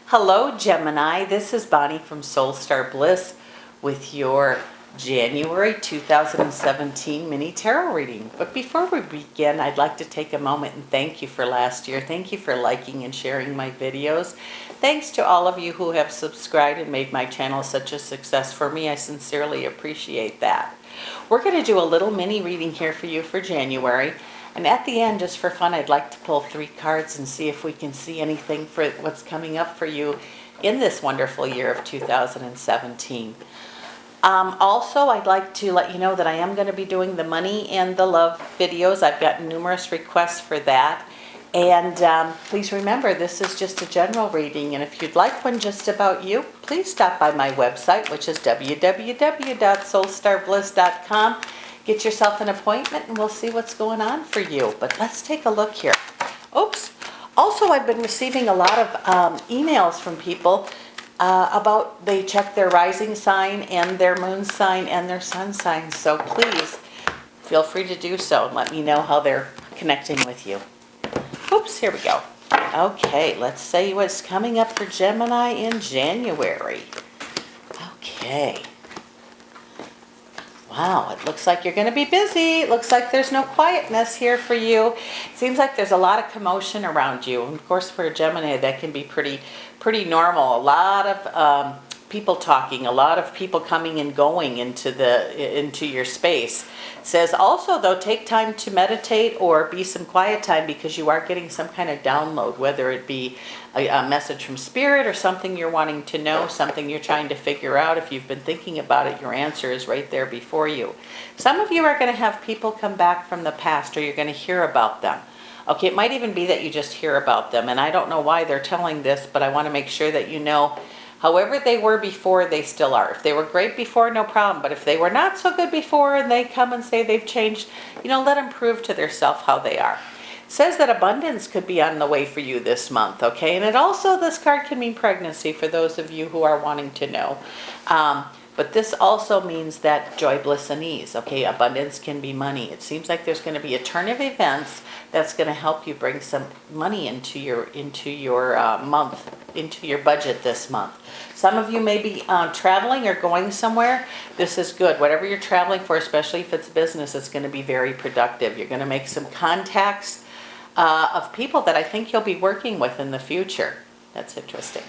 Hello, Gemini. This is Bonnie from Soulstarbliss with your January 2017 mini tarot reading. But before we begin, I'd like to take a moment and thank you for last year. Thank you for liking and sharing my videos. Thanks to all of you who have subscribed and made my channel such a success for me. I sincerely appreciate that. We're going to do a little mini reading here for you for January. And at the end, just for fun, I'd like to pull 3 cards and see if we can see anything for what's coming up for you in this wonderful year of 2017. Also, I'd like to let you know that I am going to be doing the money and the love videos. I've gotten numerous requests for that. And please remember, this is just a general reading. And if you'd like one just about you, please stop by my website, which is www.soulstarbliss.com. Get yourself an appointment and we'll see what's going on for you. But let's take a look here. Oops. Also, I've been receiving a lot of emails from people about they check their rising sign and their moon sign and their sun sign. So please feel free to do so and let me know how they're connecting with you. Oops, here we go. Okay, let's see what's coming up for Gemini in January. Okay. Wow, it looks like you're going to be busy. It looks like there's no quietness here for you. It seems like there's a lot of commotion around you. And of course, for a Gemini, that can be pretty normal. A lot of people talking, a lot of people coming and going into your space. It says also, though, take time to meditate or be some quiet time because you are getting some kind of download, whether it be a message from spirit or something you're wanting to know, something you're trying to figure out. If you've been thinking about it, your answer is right there before you. Some of you are going to have people come back from the past, or you're going to hear about them. Okay, it might even be that you just hear about them, and I don't know why they're telling this, but I want to make sure that you know, however they were before, they still are. If they were great before, no problem, but if they were not so good before and they come and say they've changed, let them prove to themselves how they are. It says that abundance could be on the way for you this month, okay? And it also, this card can mean pregnancy for those of you who are wanting to know. But this also means that joy, bliss, and ease, okay? Abundance can be money. It seems like there's going to be a turn of events that's going to help you bring some money into your month, into your budget this month. Some of you may be traveling or going somewhere. This is good. Whatever you're traveling for, especially if it's business, it's going to be very productive. You're going to make some contacts of people that I think you'll be working with in the future. That's interesting.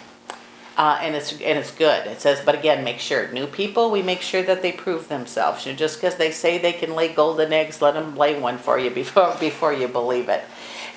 And it's good. It says, but again, make sure. New people, we make sure that they prove themselves. Just because they say they can lay golden eggs, let them lay one for you before you believe it.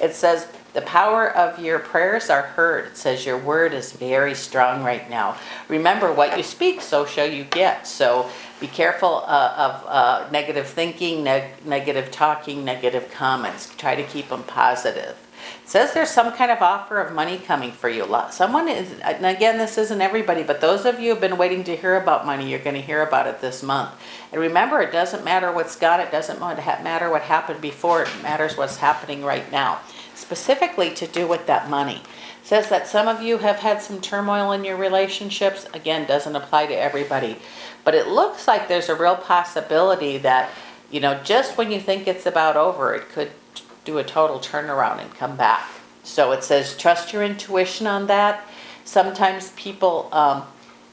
It says, the power of your prayers are heard. It says your word is very strong right now. Remember, what you speak, so shall you get. So be careful of negative thinking, negative talking, negative comments. Try to keep them positive. It says there's some kind of offer of money coming for you. Someone is, and again, this isn't everybody, but those of you who have been waiting to hear about money, you're going to hear about it this month. And remember, it doesn't matter what's got it, doesn't matter what happened before, it matters what's happening right now. Specifically to do with that money. It says that some of you have had some turmoil in your relationships. Again, doesn't apply to everybody. But it looks like there's a real possibility that, just when you think it's about over, it could do a total turnaround and come back. So it says trust your intuition on that. Sometimes people,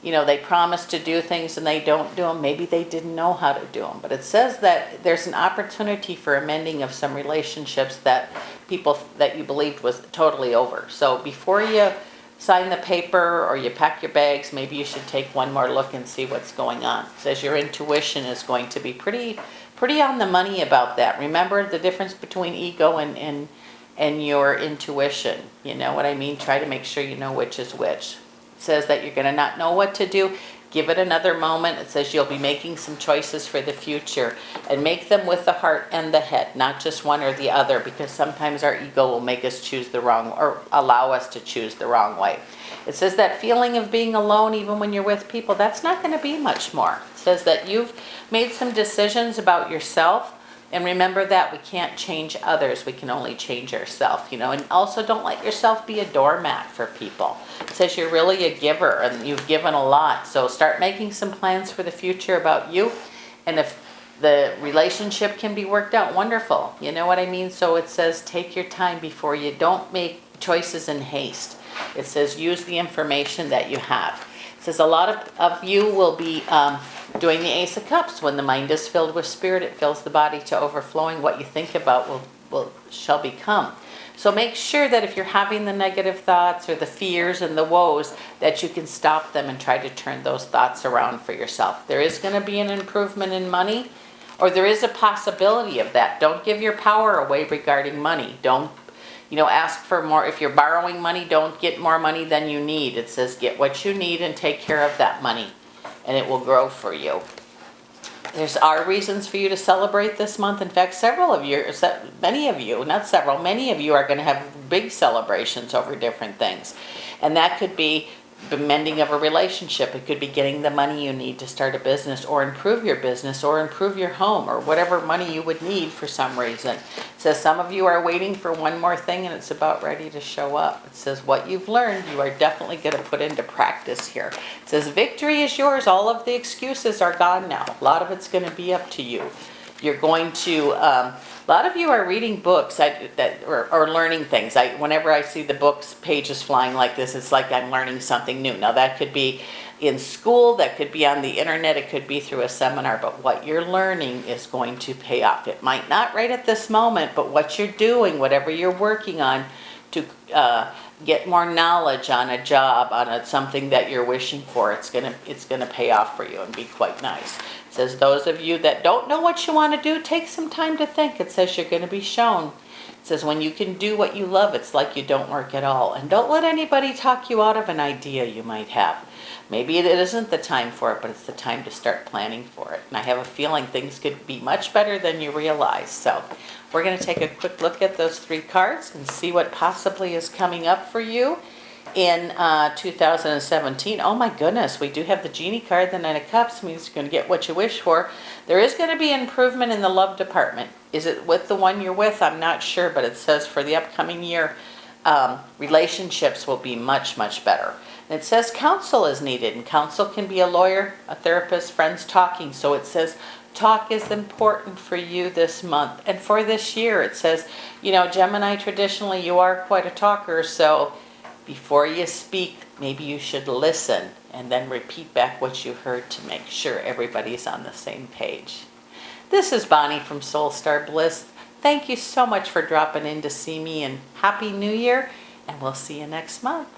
they promise to do things and they don't do them. Maybe they didn't know how to do them. But it says that there's an opportunity for amending of some relationships that people that you believed was totally over. So before you sign the paper or you pack your bags, maybe you should take one more look and see what's going on. It says your intuition is going to be pretty on the money about that. Remember the difference between ego and your intuition. You know what I mean? Try to make sure you know which is which. It says that you're going to not know what to do. Give it another moment. It says you'll be making some choices for the future, and make them with the heart and the head, not just one or the other, because sometimes our ego will make us choose the wrong, or allow us to choose the wrong way. It says that feeling of being alone, even when you're with people, that's not going to be much more. It says that you've made some decisions about yourself. And remember that we can't change others, we can only change ourselves, and also don't let yourself be a doormat for people. It says you're really a giver and you've given a lot. So start making some plans for the future about you. And if the relationship can be worked out, wonderful. You know what I mean? So it says take your time before you don't make choices in haste. It says use the information that you have. It says a lot of you will be doing the Ace of Cups. When the mind is filled with spirit, it fills the body to overflowing. What you think about shall become. So make sure that if you're having the negative thoughts or the fears and the woes, that you can stop them and try to turn those thoughts around for yourself. There is going to be an improvement in money, or there is a possibility of that. Don't give your power away regarding money. Don't, ask for more. If you're borrowing money, don't get more money than you need. It says get what you need and take care of that money, and it will grow for you. There's are reasons for you to celebrate this month. In fact, many of you are going to have big celebrations over different things. And that could be the mending of a relationship. It could be getting the money you need to start a business or improve your business or improve your home or whatever money you would need for some reason. It says some of you are waiting for one more thing and it's about ready to show up. It says what you've learned, you are definitely going to put into practice here. It says victory is yours. All of the excuses are gone now. A lot of it's going to be up to you. You're going to, a lot of you are reading books or learning things. Whenever I see the books pages flying like this, it's like I'm learning something new. Now that could be in school, that could be on the internet, it could be through a seminar, but what you're learning is going to pay off. It might not right at this moment, but what you're doing, whatever you're working on to get more knowledge on a job, on something that you're wishing for, it's gonna pay off for you and be quite nice. It says those of you that don't know what you want to do, take some time to think. It says you're going to be shown. It says when you can do what you love, it's like you don't work at all. And don't let anybody talk you out of an idea you might have. Maybe it isn't the time for it, but it's the time to start planning for it. And I have a feeling things could be much better than you realize. So we're going to take a quick look at those 3 cards and see what possibly is coming up for you in 2017. Oh my goodness, we do have the Genie card. The 9 of Cups means you're going to get what you wish for. There is going to be improvement in the love department. Is it with the one you're with? I'm not sure, but it says for the upcoming year, relationships will be much, much better. And it says counsel is needed, and counsel can be a lawyer, a therapist, friends talking. So it says talk is important for you this month. And for this year, it says, Gemini, traditionally you are quite a talker, so before you speak, maybe you should listen and then repeat back what you heard to make sure everybody's on the same page. This is Bonnie from Soulstarbliss. Thank you so much for dropping in to see me, and Happy New Year, and we'll see you next month.